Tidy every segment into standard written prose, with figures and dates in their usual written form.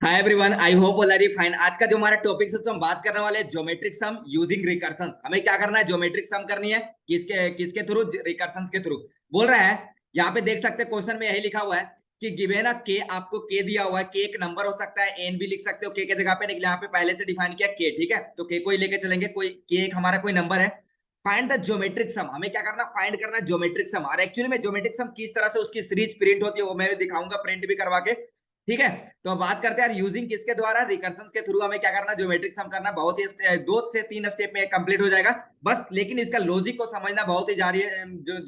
Hi everyone, I hope all are you fine. आज का जो हमारा टॉपिक है, हम बात करने वाले हैं ज्योमेट्रिक सम यूजिंग रिकर्शन। हमें क्या करना है? ज्योमेट्रिक सम करनी है। किसके किसके थ्रू? रिकर्शन के थ्रू। बोल रहा है, यहाँ पे देख सकते हैं क्वेश्चन में यही लिखा हुआ है कि गिवन अ के, आपको के दिया हुआ है। के एक नंबर हो सकता है, एन भी लिख सकते हो के जगह पे, लेकिन यहाँ पे पहले से डिफाइन किया के। ठीक है, तो के को ही लेके चलेंगे। कोई के एक हमारा कोई नंबर है। फाइंड द ज्योमेट्रिक सम। हमें क्या करना? फाइंड करना ज्योमेट्रिक सम। और एक्चुअली में ज्योमेट्रिक सम किस तरह से उसकी सीरीज प्रिंट होती है वो मैं भी दिखाऊंगा, प्रिंट भी करवा के। ठीक है, तो बात करते हैं यार यूजिंग किसके द्वारा? रिकर्शन के थ्रू। हमें क्या करना? ज्योमेट्रिक सम करना। बहुत ही 2 से 3 स्टेप में कंप्लीट हो जाएगा बस, लेकिन इसका लॉजिक को समझना बहुत ही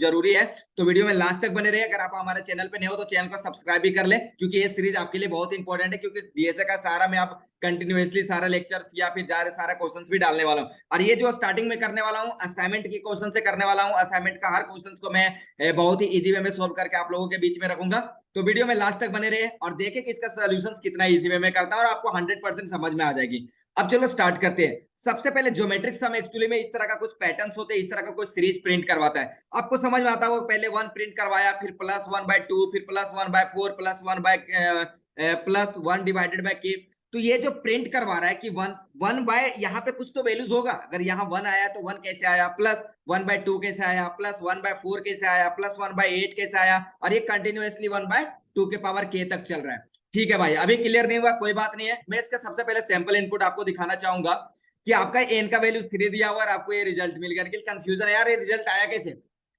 जरूरी है। तो वीडियो में लास्ट तक बने रहिए। अगर आप हमारे चैनल पे नए हो तो चैनल को सब्सक्राइब भी कर ले, क्योंकि ये सीरीज आपके लिए बहुत इंपॉर्टेंट है। क्योंकि डीएसए का सारा में आप कंटिन्यूअसली सारा लेक्चर्स या फिर सारा क्वेश्चंस भी डालने वाला हूँ। और ये जो स्टार्टिंग में करने वाला हूँ असाइनमेंट के क्वेश्चन से करने वाला हूँ। असाइनमेंट का हर क्वेश्चन को मैं बहुत ही इजी वे में सोल्व करके आप लोगों के बीच में रखूंगा। तो वीडियो में लास्ट तक बने रहे और देखें कि इसका सॉल्यूशन कितना इजी वे में करता है, और आपको 100% समझ में आ जाएगी। अब चलो स्टार्ट करते हैं। सबसे पहले ज्योमेट्रिक सम एक्चुअली में इस तरह का कुछ पैटर्न्स होते हैं, इस तरह का कुछ सीरीज प्रिंट करवाता है। आपको समझ में आता है, वो पहले 1 प्रिंट करवाया, फिर +1/2, फिर +1/4, +1 डिवाइडेड बाय के। तो ये जो प्रिंट करवा रहा है कि वन बाय, यहाँ पे कुछ तो वैल्यूज होगा। अगर यहाँ 1 आया तो 1 कैसे आया, +1/2 कैसे आया, +1/4 कैसे आया, +1/8 कैसे आया, और ये कंटिन्यूअसली 1/2 के पावर के तक चल रहा है। ठीक है भाई, अभी क्लियर नहीं हुआ? कोई बात नहीं है। मैं इसका सबसे पहले सैंपल इनपुट आपको दिखाना चाहूंगा कि आपका एन का वैल्यू 3 दिया हुआ और आपको ये रिजल्ट मिल गया। लेकिन कंफ्यूजन है यार, ये रिजल्ट आया कैसे?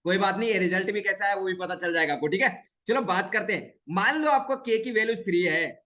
कोई बात नहीं, ये रिजल्ट भी कैसा है वो भी पता चल जाएगा आपको। ठीक है, चलो बात करते हैं। मान लो आपको के की वैल्यू 3 है।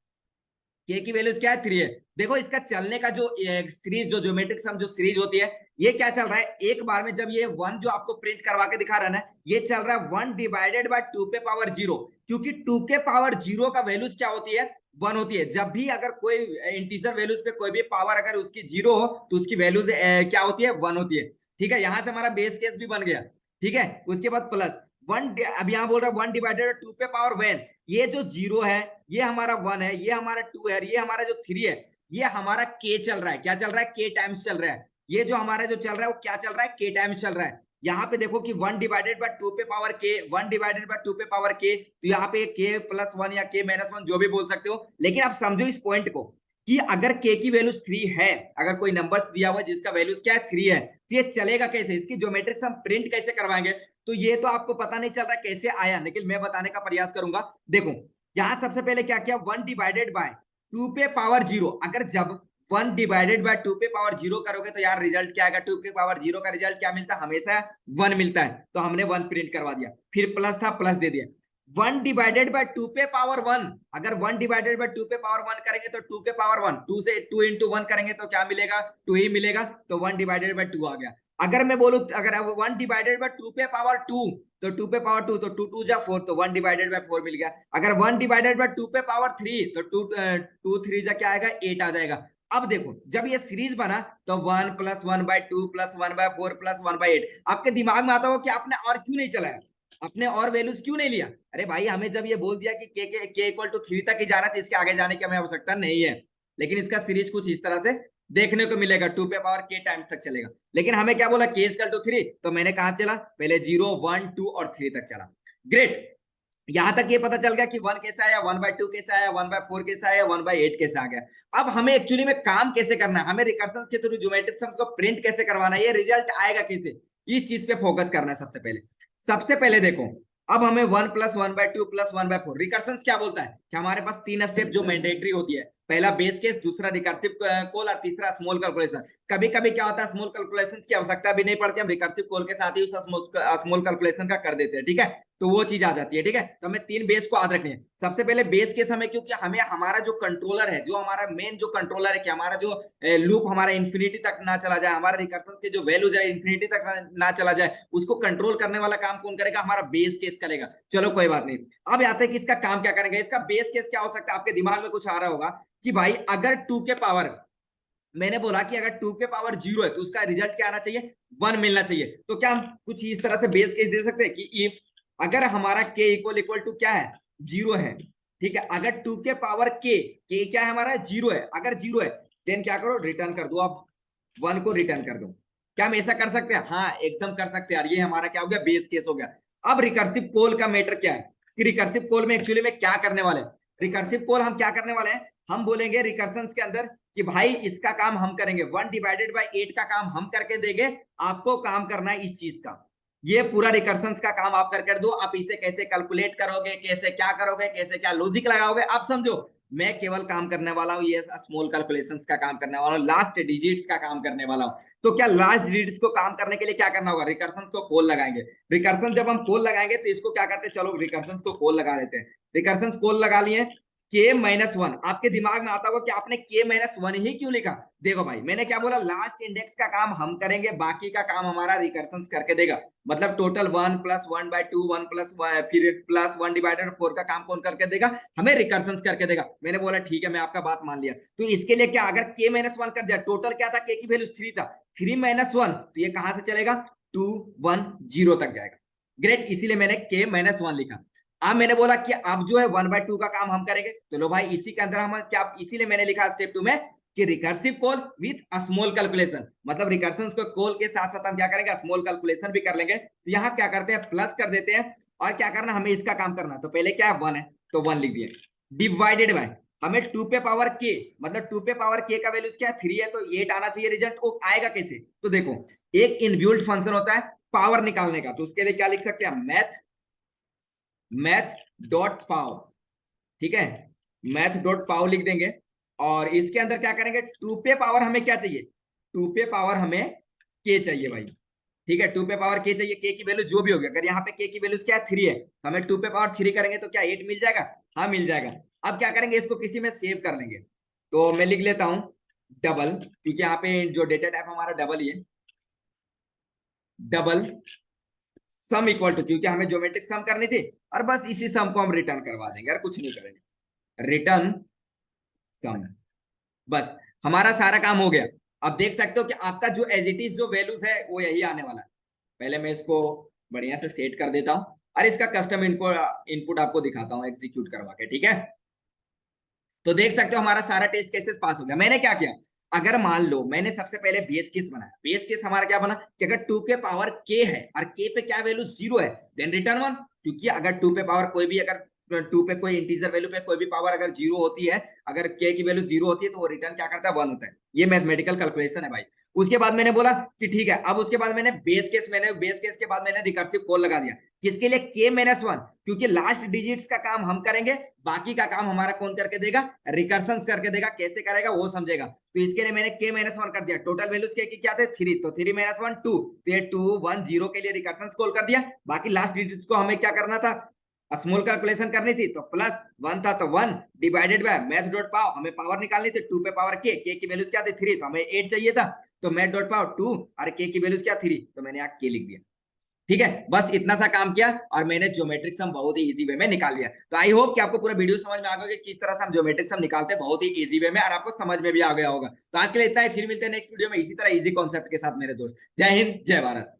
के की वैल्यूज क्या है? 3 है। देखो इसका चलने का जो सीरीज, जो ज्योमेट्रिक सम जो सीरीज होती है, ये क्या चल रहा है? एक बार में जब ये 1 जो आपको प्रिंट करवा के दिखा रहा है ना, ये चल रहा है 1 डिवाइडेड बाय 2 पे पावर 0। क्योंकि 2 के पावर 0 का वैल्यूज क्या होती है? 1 होती है। जब भी अगर कोई इंटीजर वैल्यूज पे कोई भी पावर अगर उसकी 0 हो तो उसकी वैल्यूज क्या होती है? 1 होती है। ठीक है, यहां से हमारा बेस केस भी बन गया। ठीक है, उसके बाद प्लस 1। अब यहाँ बोल रहा है 1 डिवाइडेड 2 पे पावर 1। ये जो 0 है, ये हमारा 1 है, ये हमारा 2 है, ये हमारा जो 3 है, ये हमारा के चल रहा है। क्या चल रहा है? के टाइम्स चल रहा है। ये जो हमारा जो चल रहा है वो क्या चल रहा है? के टाइम्स चल रहा है। यहाँ पे देखो कि 1 डिवाइडेड बाय 2 पे पावर के, 1 डिवाइडेड बाय 2 पे पावर के, तो यहाँ पे के +1 या के -1 जो भी बोल सकते हो। लेकिन आप समझो इस पॉइंट को कि अगर के की वैल्यू 3 है, अगर कोई नंबर्स दिया हुआ है जिसका वैल्यूज क्या है? 3 है, तो ये चलेगा कैसे? इसकी ज्योमेट्रिक सम प्रिंट कैसे करवाएंगे? तो ये तो आपको पता नहीं चल रहा कैसे आया, लेकिन मैं बताने का प्रयास करूंगा। देखो यहां सबसे पहले क्या किया? 1 डिवाइडेड बाय 2 पे पावर 0। अगर जब 1 डिवाइडेड बाय 2 पे पावर 0 करोगे तो यार रिजल्ट क्या आएगा? 2 पे पावर 0 का रिजल्ट क्या मिलता है? हमेशा 1 मिलता है। तो हमने 1 प्रिंट करवा दिया, फिर प्लस था प्लस दे दिया। 1 डिवाइडेड बाय 2 पे पावर 1, अगर 1 डिवाइडेड बाय 2 पे पावर 1 करेंगे तो 2 पे पावर 1, 2 से 2 इंटू 1 करेंगे तो क्या मिलेगा? 2 ही मिलेगा। तो 1 डिवाइडेड बाय 2 आ गया। अगर मैं बोलूं, अगर 1 डिवाइडेड बाय 2 पे पावर 2, तो 2 पे पावर 2, तो 2 2 जा 4, तो 1 डिवाइडेड बाय 4 मिल गया। अगर 1 डिवाइडेड बाय 2 पे पावर 3, तो 2 2 3 जा क्या आएगा? 8 आ जाएगा। अब देखो जब ये सीरीज बना तो 1 +1/2 +1/4 +1/8, आपके दिमाग में आता हो कि आपने और क्यों नहीं चलाया, अपने और वैल्यूज क्यों नहीं लिया? अरे भाई, हमें जब ये बोल दिया कि के इक्वल टू 3 तक ही जाना, तो इसके आगे जाने की हमें आवश्यकता नहीं है। लेकिन इसका सीरीज कुछ इस तरह से देखने को मिलेगा, 2 पे पावर के टाइम्स तक चलेगा। लेकिन हमें क्या बोला? के इक्वल टू 3, तो मैंने कहा चला पहले 0 1 2 और 3 तक चला। ग्रेट, यहां तक ये पता चल गया कि 1 कैसे आया, 1/2 कैसे आया, 1/4 कैसे आया, 1/8 कैसे आ गया। अब हमें एक्चुअली में काम कैसे करना है? हमें रिकर्शन के थ्रू ज्योमेट्रिक सम्स को प्रिंट कैसे करवाना है, ये रिजल्ट आएगा कैसे, इस चीज पे फोकस करना है। सबसे पहले देखो, अब हमें 1 +1/2 +1/4 रिकर्शन क्या बोलता है कि हमारे पास 3 स्टेप जो मैंडेटरी होती है। पहला बेस केस, दूसरा रिकर्सिव कॉल, और तीसरा स्मॉल कैलकुलेशन। कभी कभी क्या होता है, स्मॉल कैलकुलेशन की आवश्यकता भी नहीं पड़ती, हम रिकर्सिव कॉल के साथ ही उस स्मॉल कैलकुलेशन का कर देते हैं। ठीक है, तो वो चीज आ जाती है। ठीक है, तो हमें 3 बेस को याद रखनी है। सबसे पहले बेस केस हमें, क्योंकि हमें हमारा जो कंट्रोलर है, जो हमारा मेन जो कंट्रोलर है, कि हमारा जो लूप हमारा इंफिनिटी तक ना चला जाए, हमारा रिकर्शन के जो वैल्यूज है इंफिनिटी तक ना चला जाए, उसको कंट्रोल करने वाला काम कौन करेगा? हमारा बेस केस करेगा। चलो कोई बात नहीं। अब आते हैं कि इसका काम क्या करेंगे। इसका बेस केस क्या हो सकता है? आपके दिमाग में कुछ आ रहा होगा कि भाई अगर 2 के पावर, मैंने बोला कि अगर 2 के पावर 0 है तो उसका रिजल्ट क्या आना चाहिए? 1 मिलना चाहिए। तो क्या हम कुछ इस तरह से बेस केस दे सकते हैं कि इफ, अगर हमारा के इक्वल टू क्या है? 0 है। ठीक है, अगर 2 के पावर के क्या है हमारा? 0 है। अगर 0 है देन क्या करो? रिटर्न कर दो। अब 1 को रिटर्न कर दो। क्या हम ऐसा कर सकते हैं? हाँ, एकदम कर सकते हैं यार। ये हमारा क्या हो गया? बेस केस हो गया। अब रिकर्सिव कॉल का मैटर क्या है कि रिकर्सिव कॉल में एक्चुअली में क्या करने वाले हैं? रिकर्सिव कॉल हम क्या करने वाले हैं हम बोलेंगे रिकर्शन के अंदर कि भाई इसका काम हम करेंगे, 1/8 का काम हम करके देंगे, आपको काम करना है इस चीज का। ये पूरा रिकर्शन का काम आप करके दो, आप इसे कैसे कैलकुलेट करोगे, कैसे क्या करोगे, कैसे क्या लॉजिक लगाओगे, आप समझो। मैं केवल काम करने वाला हूँ ये स्मॉल कैलकुलेशंस का काम करने वाला हूँ, लास्ट डिजिट्स का काम करने वाला हूँ। तो क्या लास्ट डिजिट्स को काम करने के लिए क्या करना होगा, रिकर्शन को कॉल लगाएंगे। रिकर्शन जब हम कॉल लगाएंगे तो इसको क्या करते हैं, चलो रिकर्शन को कॉल लगा देते हैं। रिकर्शन कॉल लगा लिए, k-1, आपके दिमाग में आता होगा कि आपने k-1 ही क्यों लिखा। देखो भाई मैंने क्या बोला, लास्ट इंडेक्स का काम हम करेंगे, बाकी का काम हमारा रिकर्शन करके देगा। मतलब टोटल 1 + 1/2 1 + फिर प्लस 1/4 का काम कौन करके देगा, हमें रिकर्शन करके देगा। मैंने बोला ठीक है, मैं आपका बात मान लिया। तो इसके लिए क्या, अगर k-1 कर दिया, टोटल क्या था, k की वैल्यू 3 था, 3 - 1, तो ये कहां से चलेगा, 2 1 0 तक जाएगा। ग्रेट, इसीलिए मैंने k-1 लिखा। अब मैंने बोला कि अब जो है 1/2 का काम हम करेंगे, तो लो भाई इसी के अंदर हम क्या, इसीलिए मैंने लिखा स्टेप 2 में कि recursive call with small calculation, मतलब रिकर्शन को कॉल के साथ साथ हम क्या करेंगे, स्मॉल कैलकुलेशन भी कर लेंगे। तो यहाँ क्या करते हैं, प्लस कर देते हैं, और क्या करना, हमें इसका काम करना। तो पहले क्या है, 1 है तो 1 लिख दिए, डिवाइडेड बाय, हमें 2 पे पावर k, मतलब 2 पे पावर k का वैल्यू क्या है, 3 है, तो 8 आना चाहिए रिजल्ट। वो आएगा कैसे, तो देखो एक इनबिल्ट फंक्शन होता है पावर निकालने का, तो उसके लिए क्या लिख सकते हैं, मैथ.पाव, ठीक है, मैथ.पाव लिख देंगे। और इसके अंदर क्या करेंगे, 2 पे पावर हमें क्या चाहिए, 2 पे पावर हमें k चाहिए भाई, ठीक है, 2 पे पावर k चाहिए। k की वैल्यू जो भी होगी, अगर यहाँ पे k की वैल्यू क्या है, 3 है, तो हमें 2 पे पावर 3 करेंगे तो क्या 8 मिल जाएगा, हाँ मिल जाएगा। अब क्या करेंगे, इसको किसी में सेव कर लेंगे। तो मैं लिख लेता हूं डबल, क्योंकि यहाँ पे जो डेटा टाइप हमारा डबल ही है, डबल सम इक्वल टू, क्योंकि हमें ज्योमेट्रिक सम करनी थी, और बस इसी सम को हम रिटर्न करवा देंगे, और कुछ नहीं करेंगे, रिटर्न सम, बस हमारा सारा काम हो गया। अब देख सकते हो कि आपका जो एज इट इज जो वैल्यूज है वो यही आने वाला है। पहले मैं इसको बढ़िया से सेट कर देता हूं, और इसका कस्टम इनपुट आपको दिखाता हूं एग्जीक्यूट करवा के, ठीक है। तो देख सकते हो हमारा सारा टेस्ट केसेस पास हो गया। मैंने क्या किया, अगर मान लो मैंने सबसे पहले बेस केस बनाया, बेस केस हमारा क्या बना कि अगर 2 के पावर k है और k पे क्या वैल्यू 0 है, देन रिटर्न 1, क्योंकि अगर 2 पे पावर कोई भी, अगर 2 पे कोई इंटीजर वैल्यू पे कोई भी पावर अगर 0 होती है, अगर k की वैल्यू 0 होती है, तो वो रिटर्न क्या करता है, 1 होता है। ये मैथमेटिकल कैलकुलेशन है भाई। उसके बाद मैंने बोला कि ठीक है, अब उसके बाद मैंने बेस केस के बाद मैंने रिकर्सिव कॉल लगा दिया, किसके लिए, k-1, क्योंकि लास्ट डिजिट्स का काम हम करेंगे, बाकी का काम हमारा कौन करके देगा, रिकर्शन करके देगा। कैसे करेगा वो समझेगा। तो इसके लिए मैंने k-1 कर दिया, टोटल वैल्यूज क्या थे, 3, तो 3 - 1 2, तो ये 2 1 0 के लिए रिकर्शन कॉल कर दिया। बाकी लास्ट डिजिट्स को हमें क्या करना था, स्मॉल कैलकुलेशन करनी थी, तो प्लस 1 था तो 1 डिवाइडेड बाय मैथ.पाव, हमें पावर निकालनी थी, 2 पे पावर k, k की वैल्यूज क्या थी, 3, तो हमें 8 चाहिए था, तो मैथ.पाव 2 और k की वैल्यूज क्या 3, तो मैंने यहाँ k लिख दिया। ठीक है, बस इतना सा काम किया और मैंने ज्योमेट्रिक सम बहुत ही इजी वे में निकाल लिया। तो आई होप कि आपको पूरा वीडियो समझ में आ गया कि किस तरह से हम ज्योमेट्रिक सम निकालते हैं बहुत ही इजी वे में, और आपको समझ में भी आ गया होगा। तो आज के लिए इतना ही, फिर मिलते हैं नेक्स्ट वीडियो में इसी तरह इजी कॉन्सेप्ट के साथ मेरे दोस्त। जय हिंद, जय भारत।